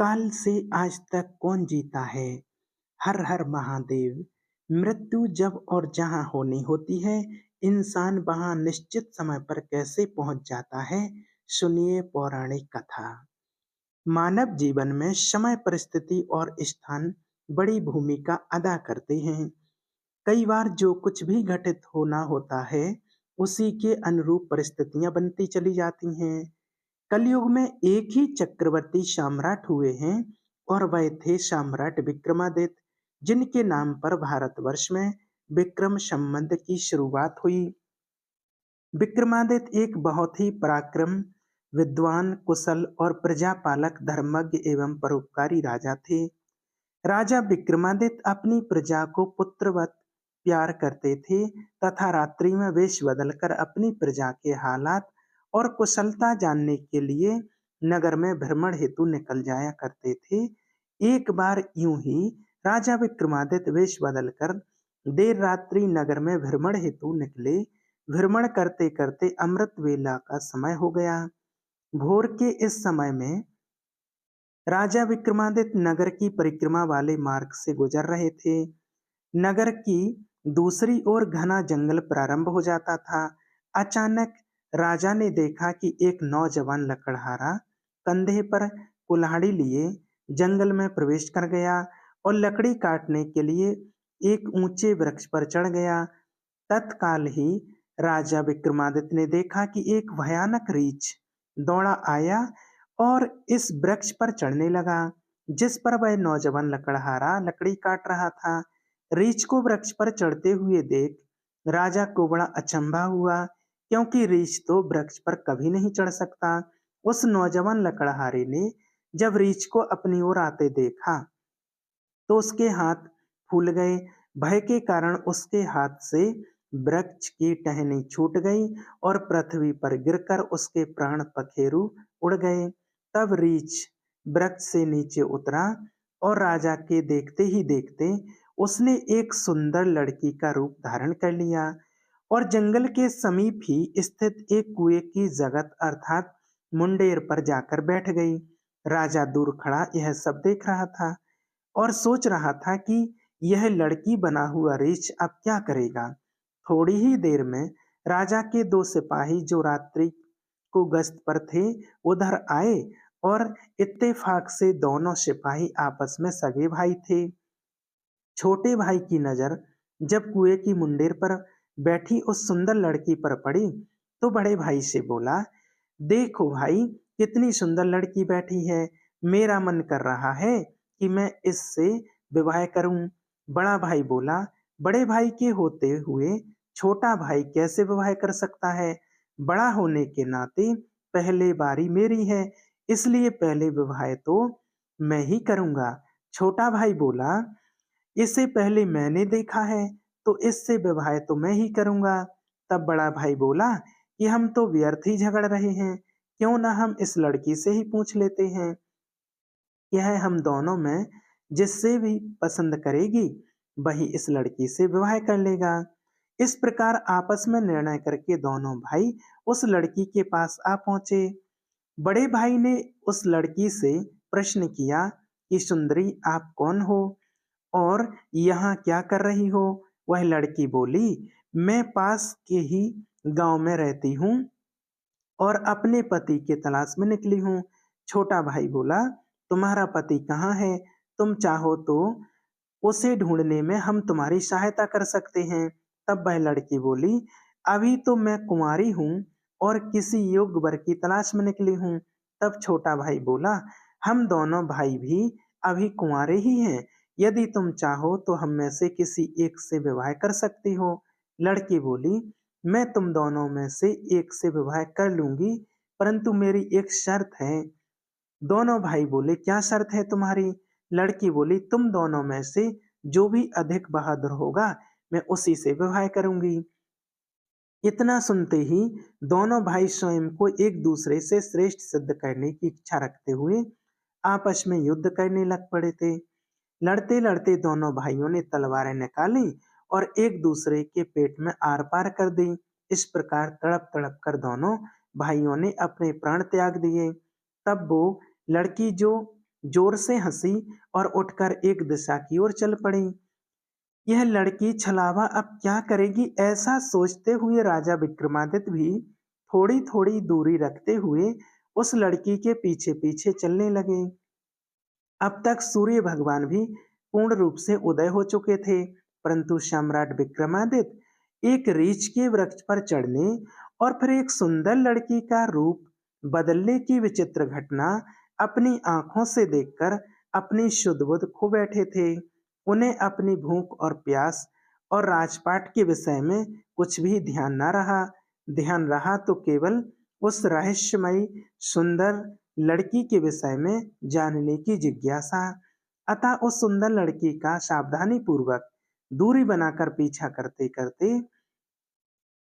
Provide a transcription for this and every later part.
काल से आज तक कौन जीता है? हर हर महादेव। मृत्यु जब और जहाँ होनी होती है, इंसान वहाँ निश्चित समय पर कैसे पहुंच जाता है? सुनिए पौराणिक कथा। मानव जीवन में समय, परिस्थिति और स्थान बड़ी भूमिका अदा करते हैं। कई बार जो कुछ भी घटित होना होता है, उसी के अनुरूप परिस्थितियां बनती चली जाती हैं। कलयुग में एक ही चक्रवर्ती सम्राट हुए हैं और वह थे सम्राट विक्रमादित्य, जिनके नाम पर भारतवर्ष में विक्रम संवत की शुरुआत हुई। विक्रमादित्य एक बहुत ही पराक्रम, विद्वान, कुशल और प्रजापालक, धर्मज्ञ एवं परोपकारी राजा थे। राजा विक्रमादित्य अपनी प्रजा को पुत्रवत प्यार करते थे तथा रात्रि में वेश बदलकर अपनी प्रजा के हालात और कुशलता जानने के लिए नगर में भ्रमण हेतु निकल जाया करते थे। एक बार यूं ही राजा विक्रमादित्य वेश बदलकर देर रात्रि नगर में भ्रमण हेतु निकले। भ्रमण करते करते अमृत वेला का समय हो गया। भोर के इस समय में राजा विक्रमादित्य नगर की परिक्रमा वाले मार्ग से गुजर रहे थे। नगर की दूसरी ओर घना जंगल प्रारंभ हो जाता था। अचानक राजा ने देखा कि एक नौजवान लकड़हारा कंधे पर कुल्हाड़ी लिए जंगल में प्रवेश कर गया और लकड़ी काटने के लिए एक ऊंचे वृक्ष पर चढ़ गया। तत्काल ही राजा विक्रमादित्य ने देखा कि एक भयानक रीछ दौड़ा आया और इस वृक्ष पर चढ़ने लगा, जिस पर वह नौजवान लकड़हारा लकड़ी काट रहा था। रीछ को वृक्ष पर चढ़ते हुए देख राजा को बड़ा अचंभा हुआ, क्योंकि रीछ तो वृक्ष पर कभी नहीं चढ़ सकता। उस नौजवान लकड़हारे ने जब रीछ को अपनी ओर आते देखा तो उसके हाथ फूल गए। भय के कारण उसके हाथ से वृक्ष की टहनी छूट गई और पृथ्वी पर गिरकर उसके प्राण पखेरु उड़ गए। तब रीछ वृक्ष से नीचे उतरा और राजा के देखते ही देखते उसने एक सुंदर लड़की का रूप धारण कर लिया और जंगल के समीप ही स्थित एक कुएं की जगत अर्थात मुंडेर पर जाकर बैठ गई। राजा दूर खड़ा यह सब देख रहा था और सोच रहा था कि यह लड़की बना हुआ रीछ अब क्या करेगा। थोड़ी ही देर में राजा के दो सिपाही जो रात्रि को गश्त पर थे उधर आए और इत्तेफाक से दोनों सिपाही आपस में सगे भाई थे। छोटे भाई की नजर जब कुएं की मुंडेर पर बैठी उस सुंदर लड़की पर पड़ी तो बड़े भाई से बोला, देखो भाई, कितनी सुंदर लड़की बैठी है। मेरा मन कर रहा है कि मैं इससे विवाह करूं। बड़ा भाई बोला, बड़े भाई के होते हुए छोटा भाई कैसे विवाह कर सकता है? बड़ा होने के नाते पहले बारी मेरी है, इसलिए पहले विवाह तो मैं ही करूंगा। छोटा भाई बोला, इसे पहले मैंने देखा है तो इससे विवाह तो मैं ही करूंगा। तब बड़ा भाई बोला कि हम तो व्यर्थ ही झगड़ रहे हैं, क्यों ना हम इस लड़की से ही पूछ लेते हैं। यह हम दोनों में जिससे भी पसंद करेगी वही इस लड़की से विवाह कर लेगा। इस प्रकार आपस में निर्णय करके दोनों भाई उस लड़की के पास आ पहुंचे। बड़े भाई ने उस लड़की से प्रश्न किया कि सुंदरी, आप कौन हो और यहाँ क्या कर रही हो? वह लड़की बोली, मैं पास के ही गांव में रहती हूँ और अपने पति के तलाश में निकली हूँ। छोटा भाई बोला, तुम्हारा पति कहाँ है? तुम चाहो तो उसे ढूंढने में हम तुम्हारी सहायता कर सकते हैं। तब वह लड़की बोली, अभी तो मैं कुंवारी हूँ और किसी योग्य वर की तलाश में निकली हूँ। तब छोटा भाई बोला, हम दोनों भाई भी अभी कुंवारे ही हैं, यदि तुम चाहो तो हम में से किसी एक से विवाह कर सकती हो। लड़की बोली, मैं तुम दोनों में से एक से विवाह कर लूंगी, परंतु मेरी एक शर्त है। दोनों भाई बोले, क्या शर्त है तुम्हारी? लड़की बोली, तुम दोनों में से जो भी अधिक बहादुर होगा मैं उसी से विवाह करूंगी। इतना सुनते ही दोनों भाई स्वयं को एक दूसरे से श्रेष्ठ सिद्ध करने की इच्छा रखते हुए आपस में युद्ध करने लग पड़े थे। लड़ते लड़ते दोनों भाइयों ने तलवारें निकाली और एक दूसरे के पेट में आर पार कर दी। इस प्रकार तड़प तड़प कर दोनों भाइयों ने अपने प्राण त्याग दिए। तब वो लड़की जो जोर से हंसी और उठकर एक दिशा की ओर चल पड़ी। यह लड़की छलावा अब क्या करेगी, ऐसा सोचते हुए राजा विक्रमादित्य भी थोड़ी थोड़ी दूरी रखते हुए उस लड़की के पीछे पीछे चलने लगे। अब तक सूर्य भगवान भी पूर्ण रूप से उदय हो चुके थे, परंतु सम्राट विक्रमादित्य एक रीछ के वृक्ष पर चढ़ने और फिर एक सुंदर लड़की का रूप बदलने की विचित्र घटना अपनी आंखों से देखकर अपनी शुद्ध बुद्ध खो बैठे थे। उन्हें अपनी भूख और प्यास और राजपाट के विषय में कुछ भी ध्यान रहा तो केवल उस रहस्यमयी सुंदर लड़की के विषय में जानने की जिज्ञासा। अतः उस सुंदर लड़की का सावधानी पूर्वक दूरी बनाकर पीछा करते करते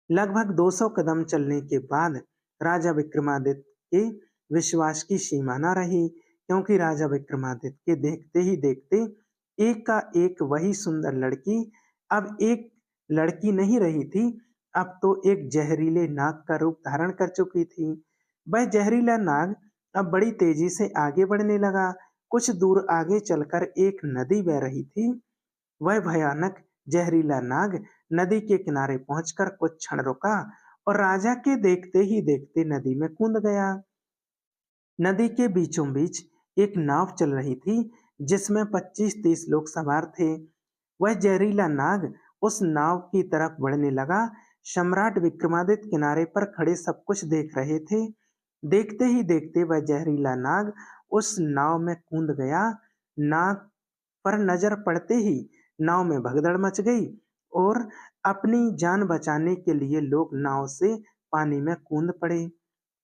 लगभग 200 कदम चलने के बाद राजा विक्रमादित्य के विश्वास की सीमा न रही, क्योंकि राजा विक्रमादित्य के देखते ही देखते एक का एक वही सुंदर लड़की अब एक लड़की नहीं रही थी, अब तो एक जहरीले नाग का रूप धारण कर चुकी थी। वह जहरीला नाग अब बड़ी तेजी से आगे बढ़ने लगा। कुछ दूर आगे चलकर एक नदी बह रही थी। वह भयानक जहरीला नाग नदी के किनारे पहुंचकर कुछ क्षण रुका और राजा के देखते ही देखते नदी में कूद गया। नदी के बीचों बीच एक नाव चल रही थी जिसमें 25-30 लोग सवार थे। वह जहरीला नाग उस नाव की तरफ बढ़ने लगा। सम्राट विक्रमादित्य किनारे पर खड़े सब कुछ देख रहे थे। देखते ही देखते वह जहरीला नाग उस नाव में कूद गया। नाग पर नजर पड़ते ही नाव में भगदड़ मच गई और अपनी जान बचाने के लिए लोग नाव से पानी में कूद पड़े।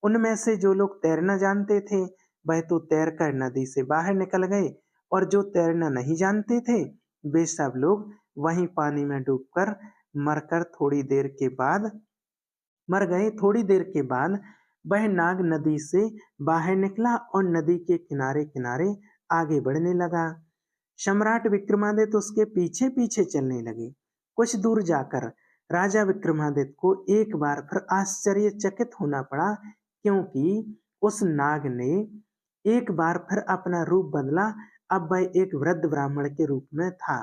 उनमें से जो लोग तैरना जानते थे वह तो तैरकर नदी से बाहर निकल गए और जो तैरना नहीं जानते थे वे सब लोग वहीं पानी में डूबकर मरकर मर गए। थोड़ी देर के बाद वह नाग नदी से बाहर निकला और नदी के किनारे किनारे आगे बढ़ने लगा। सम्राट विक्रमादित्य उसके पीछे पीछे चलने लगे। कुछ दूर जाकर राजा विक्रमादित्य को एक बार फिर आश्चर्यचकित होना पड़ा, क्योंकि उस नाग ने एक बार फिर अपना रूप बदला। अब वह एक वृद्ध ब्राह्मण के रूप में था।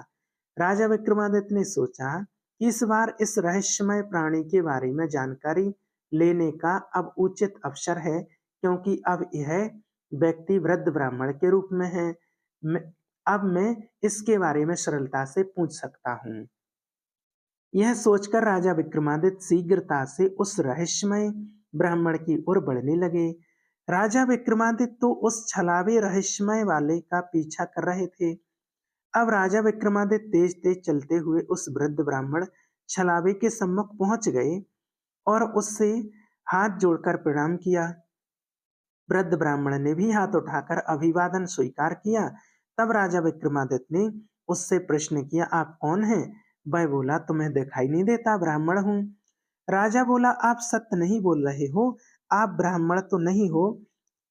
राजा विक्रमादित्य ने सोचा कि इस बार इस रहस्यमय प्राणी के बारे में जानकारी लेने का अब उचित अवसर है, क्योंकि अब यह व्यक्ति वृद्ध ब्राह्मण के रूप में है। अब मैं इसके बारे में सरलता से पूछ सकता हूँ। यह सोचकर राजा विक्रमादित्य शीघ्रता से उस रहस्यमय ब्राह्मण की ओर बढ़ने लगे। राजा विक्रमादित्य तो उस छलावे रहस्यमय वाले का पीछा कर रहे थे। अब राजा विक्रमादित्य तेज तेज चलते हुए उस वृद्ध ब्राह्मण छलावे के सम्मुख पहुंच गए और उससे हाथ जोड़कर प्रणाम किया। वृद्ध ब्राह्मण ने भी हाथ उठाकर अभिवादन स्वीकार किया। तब राजा विक्रमादित्य ने उससे प्रश्न किया, आप कौन हैं? वह बोला, तुम्हें दिखाई नहीं देता, ब्राह्मण हूँ। राजा बोला, आप सत्य नहीं बोल रहे हो, आप ब्राह्मण तो नहीं हो।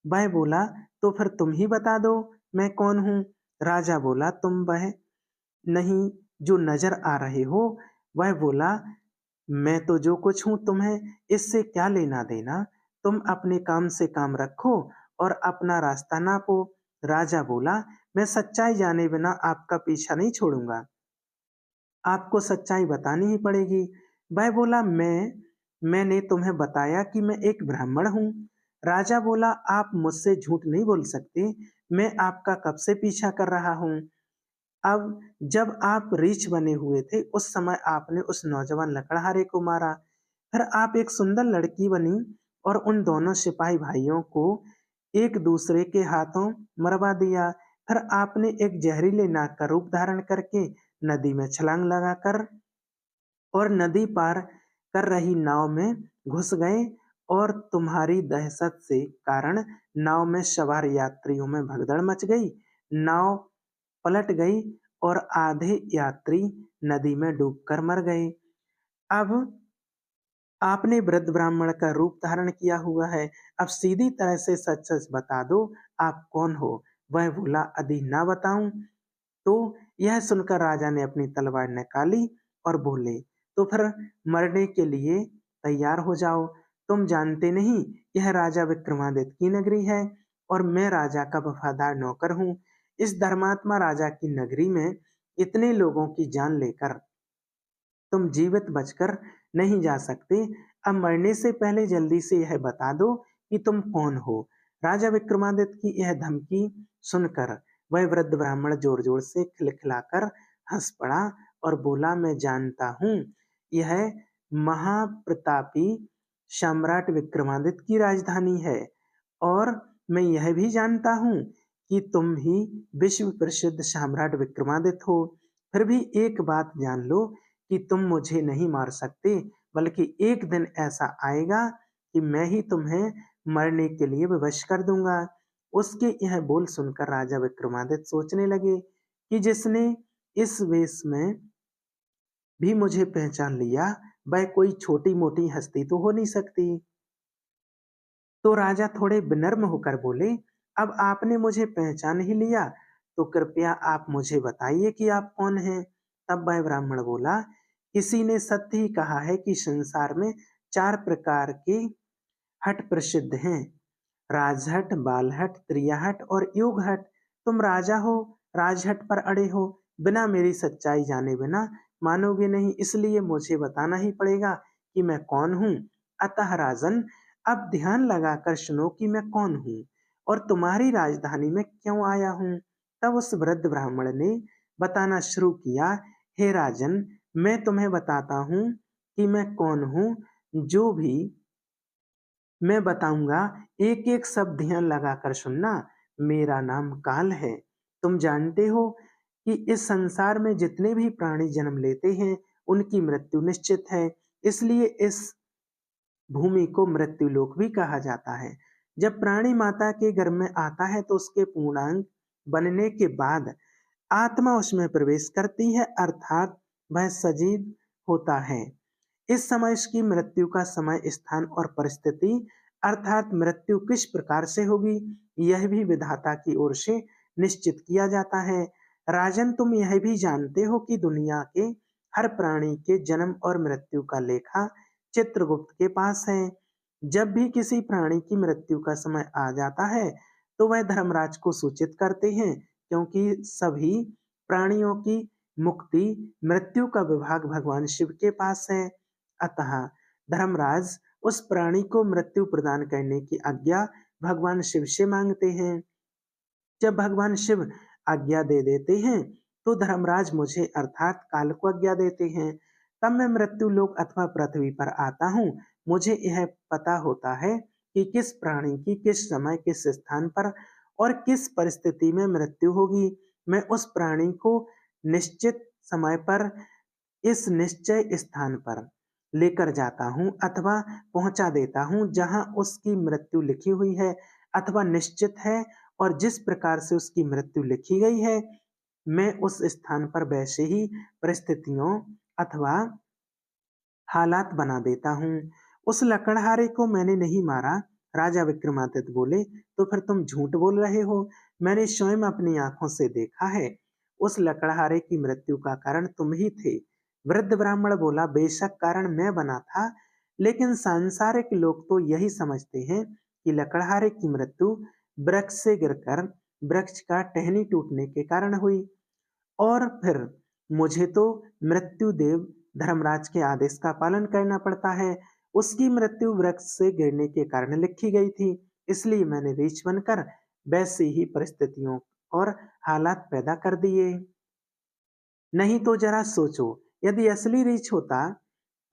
वह बोला, तो फिर तुम ही बता दो मैं कौन हूँ। राजा बोला, तुम वह नहीं जो नजर आ रहे हो। वह बोला, मैं तो जो कुछ हूँ तुम्हें इससे क्या लेना देना, तुम अपने काम से काम रखो और अपना रास्ता नापो। राजा बोला, मैं सच्चाई जाने बिना आपका पीछा नहीं छोड़ूंगा, आपको सच्चाई बतानी ही पड़ेगी। वह बोला, मैंने तुम्हें बताया कि मैं एक ब्राह्मण हूँ। राजा बोला, आप मुझसे झूठ नहीं बोल सकते, मैं आपका कब से पीछा कर रहा हूँ। अब जब आप रीछ बने हुए थे उस समय आपने उस नौजवान लकड़हारे को मारा, फिर आप एक सुंदर लड़की बनी और उन दोनों सिपाही भाइयों को एक दूसरे के हाथों मरवा दिया। फिर आपने एक जहरीले नाग का रूप धारण करके नदी में छलांग लगाकर और नदी पार कर रही नाव में घुस गए और तुम्हारी दहशत से कारण नाव में सवार यात्रियों में भगदड़ मच गई। नाव पलट गई और आधे यात्री नदी में डूबकर मर गए। अब आपने वृद्ध ब्राह्मण का रूप धारण किया हुआ है, अब सीधी तरह से सच सच बता दो, आप कौन हो। वह बोला, यदि ना बताऊं तो। यह सुनकर राजा ने अपनी तलवार निकाली और बोले, तो फिर मरने के लिए तैयार हो जाओ। तुम जानते नहीं यह राजा विक्रमादित्य की नगरी है और मैं राजा का वफादार नौकर हूँ। इस धर्मात्मा राजा की नगरी में इतने लोगों की जान लेकर तुम जीवित बचकर नहीं जा सकते। अब मरने से पहले जल्दी से यह बता दो कि तुम कौन हो। राजा विक्रमादित्य की यह धमकी सुनकर वह वृद्ध ब्राह्मण जोर जोर से खिलखिलाकर हंस पड़ा और बोला, मैं जानता हूँ यह महाप्रतापी सम्राट विक्रमादित्य की राजधानी है, और मैं यह भी जानता हूँ कि तुम ही विश्व प्रसिद्ध सम्राट विक्रमादित्य हो। फिर भी एक बात जान लो कि तुम मुझे नहीं मार सकते, बल्कि एक दिन ऐसा आएगा कि मैं ही तुम्हें मरने के लिए विवश कर दूंगा। उसके यह बोल सुनकर राजा विक्रमादित्य सोचने लगे कि जिसने इस वेश में भी मुझे पहचान लिया, वह कोई छोटी मोटी हस्ती तो हो नहीं सकती। तो राजा थोड़े विनम्र होकर बोले, अब आपने मुझे पहचान ही लिया, तो कृपया आप मुझे बताइए कि आप कौन हैं। तब वह ब्राह्मण बोला, किसी ने सत्य ही कहा है कि संसार में 4 प्रकार के हट प्रसिद्ध हैं, राजहट, बालहट, त्रियाहट और योगहट। तुम राजा हो, राजहट पर अड़े हो, बिना मेरी सच्चाई जाने बिना मानोगे नहीं, इसलिए मुझे बताना ही पड़ेगा कि मैं कौन हूँ। अतः राजन, अब ध्यान लगाकर सुनो कि मैं कौन हूँ और तुम्हारी राजधानी में क्यों आया हूँ। तब उस वृद्ध ब्राह्मण ने बताना शुरू किया, हे राजन, मैं तुम्हें बताता हूँ कि मैं कौन हूँ। जो भी मैं बताऊंगा, एक एक शब्द ध्यान लगाकर सुनना। मेरा नाम काल है। तुम जानते हो कि इस संसार में जितने भी प्राणी जन्म लेते हैं, उनकी मृत्यु निश्चित है। इसलिए इस भूमि को मृत्युलोक भी कहा जाता है। जब प्राणी माता के गर्भ में आता है तो उसके पूर्णांग बनने के बाद आत्मा उसमें प्रवेश करती है, अर्थात वह सजीव होता है। इस समय इसकी मृत्यु का समय, स्थान और परिस्थिति, अर्थात मृत्यु किस प्रकार से होगी, यह भी विधाता की ओर से निश्चित किया जाता है। राजन, तुम यह भी जानते हो कि दुनिया के हर प्राणी के जन्म और मृत्यु का लेखा चित्रगुप्त के पास है। जब भी किसी प्राणी की मृत्यु का समय आ जाता है, तो वह धर्मराज को सूचित करते हैं, क्योंकि सभी प्राणियों की मुक्ति मृत्यु का विभाग भगवान शिव के पास है। अतः धर्मराज उस प्राणी को मृत्यु प्रदान करने की आज्ञा भगवान शिव से मांगते हैं। जब भगवान शिव आज्ञा दे देते हैं, तो धर्मराज मुझे अर्थात काल को आज्ञा देते हैं। तब मैं मृत्यु लोक अथवा पृथ्वी पर आता हूँ। मुझे यह पता होता है कि किस प्राणी की किस समय किस स्थान पर और किस परिस्थिति में मृत्यु होगी। मैं उस प्राणी को निश्चित समय पर इस निश्चय स्थान पर लेकर जाता हूँ अथवा पहुंचा देता हूँ जहां उसकी मृत्यु लिखी हुई है अथवा निश्चित है, और जिस प्रकार से उसकी मृत्यु लिखी गई है, मैं उस स्थान पर वैसे ही परिस्थितियों अथवा हालात बना देता हूँ। उस लकड़हारे को मैंने नहीं मारा। राजा विक्रमादित्य बोले, तो फिर तुम झूठ बोल रहे हो। मैंने स्वयं अपनी आंखों से देखा है। उस लकड़हारे की मृत्यु का कारण तुम ही थे। वृद्ध ब्राह्मण बोला, बेशक कारण मैं बना था, लेकिन सांसारिक लोग तो यही समझते हैं कि लकड़हारे की मृत्यु वृक्ष से गिरकर वृक्ष का टहनी टूटने के कारण हुई, और फिर मुझे तो मृत्यु देव धर्मराज के आदेश का पालन करना पड़ता है। उसकी मृत्यु वृक्ष से गिरने के कारण लिखी गई थी, इसलिए मैंने रीछ बनकर वैसी ही परिस्थितियों और हालात पैदा कर दिए। नहीं तो जरा सोचो, यदि असली रीछ होता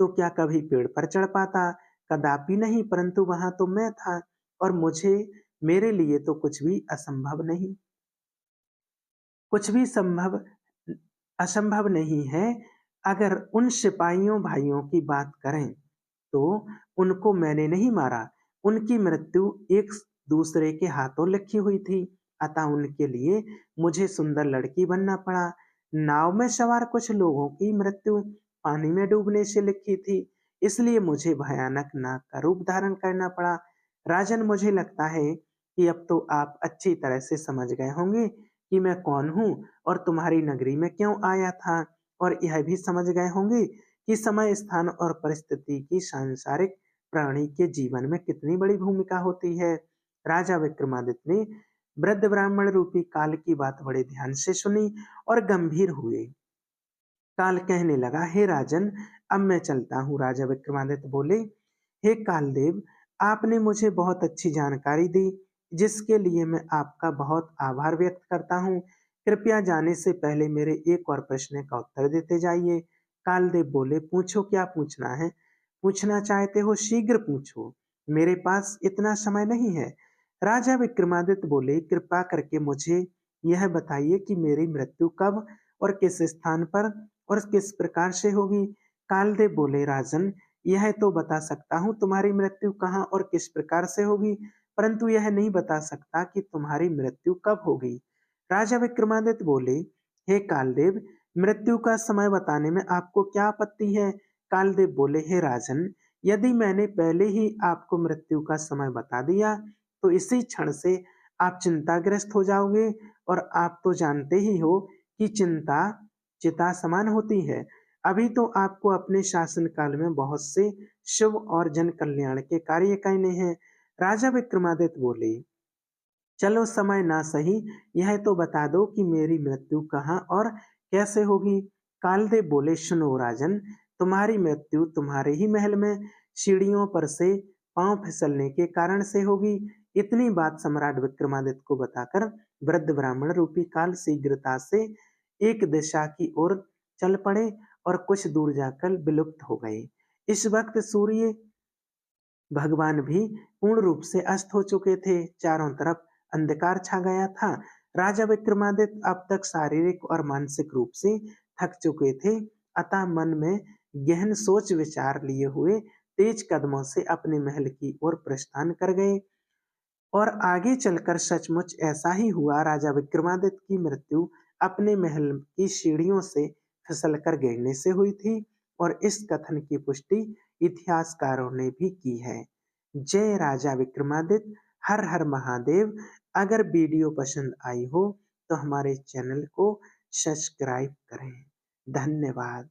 तो क्या कभी पेड़ पर चढ़ पाता? कदापि नहीं, परंतु वहां तो मैं था, और मुझे मेरे लिए तो कुछ भी असंभव नहीं, कुछ भी संभव असंभव नहीं है। अगर उन सिपाहियों भाइयों की बात करें, तो उनको मैंने नहीं मारा। उनकी मृत्यु एक दूसरे के हाथों लिखी हुई थी, अतः उनके लिए मुझे सुंदर लड़की बनना पड़ा। नाव में सवार कुछ लोगों की मृत्यु पानी में डूबने से लिखी थी, इसलिए मुझे भयानक नाग का रूप धारण करना पड़ा। राजन, मुझे लगता है कि अब तो आप अच्छी तरह से समझ गए होंगे कि मैं कौन हूँ और तुम्हारी नगरी में क्यों आया था, और यह भी समझ गए होंगे कि समय, स्थान और परिस्थिति की सांसारिक प्राणी के जीवन में कितनी बड़ी भूमिका होती है। राजा विक्रमादित्य ने वृद्ध ब्राह्मण रूपी काल की बात बड़े ध्यान से सुनी और गंभीर हुए। काल कहने लगा, हे राजन, अब मैं चलता हूँ। राजा विक्रमादित्य बोले, हे कालदेव, आपने मुझे बहुत अच्छी जानकारी दी, जिसके लिए मैं आपका बहुत आभार व्यक्त करता हूँ। कृपया जाने से पहले मेरे एक और प्रश्न का उत्तर देते जाइए। कालदेव बोले, पूछो, क्या पूछना है? पूछना चाहते हो शीघ्र पूछो, मेरे पास इतना समय नहीं है। राजा विक्रमादित्य बोले, कृपा करके मुझे यह बताइए कि मेरी मृत्यु कब और किस स्थान पर और किस प्रकार से होगी? कालदेव बोले, राजन, यह तो बता सकता हूँ तुम्हारी मृत्यु कहाँ और किस प्रकार से होगी, परंतु यह नहीं बता सकता कि तुम्हारी मृत्यु कब होगी। राजा विक्रमादित्य बोले, हे कालदेव, मृत्यु का समय बताने में आपको क्या आपत्ति है? कालदेव बोले, हे राजन, यदि मैंने पहले ही आपको मृत्यु का समय बता दिया तो इसी क्षण से आप चिंताग्रस्त हो जाओगे, और आप तो जानते ही हो कि चिंता चिता समान होती है। अभी तो आपको अपने शासन काल में बहुत से शुभ और जन कल्याण के कार्य करने हैं। राजा विक्रमादित्य बोले, चलो समय ना सही, यह तो बता दो कि मेरी मृत्यु कहाँ और कैसे होगी। कालदेव बोले, सुनो राजन, तुम्हारी मृत्यु तुम्हारे ही महल में सीढ़ियों पर से पांव फिसलने के कारण से होगी। इतनी बात सम्राट विक्रमादित्य को बताकर वृद्ध ब्राह्मण रूपी काल शीघ्रता से एक दिशा की ओर चल पड़े और कुछ दूर जाकर विलुप्त हो गए। इस वक्त सूर्य भगवान भी पूर्ण रूप से अस्त हो चुके थे। चारों तरफ अंधकार छा गया था। राजा विक्रमादित्य अब तक शारीरिक और मानसिक रूप से थक चुके थे, अतः मन में गहन सोच विचार लिए हुए तेज कदमों से अपने महल की ओर प्रस्थान कर गए। और आगे चलकर सचमुच ऐसा ही हुआ। राजा विक्रमादित्य की मृत्यु अपने महल की सीढ़ियों से फिसलकर गिरने से हुई थी, और इस कथन की पुष्टि इतिहासकारों ने भी की है। जय राजा विक्रमादित्य। हर हर महादेव। अगर वीडियो पसंद आई हो तो हमारे चैनल को सब्सक्राइब करें। धन्यवाद।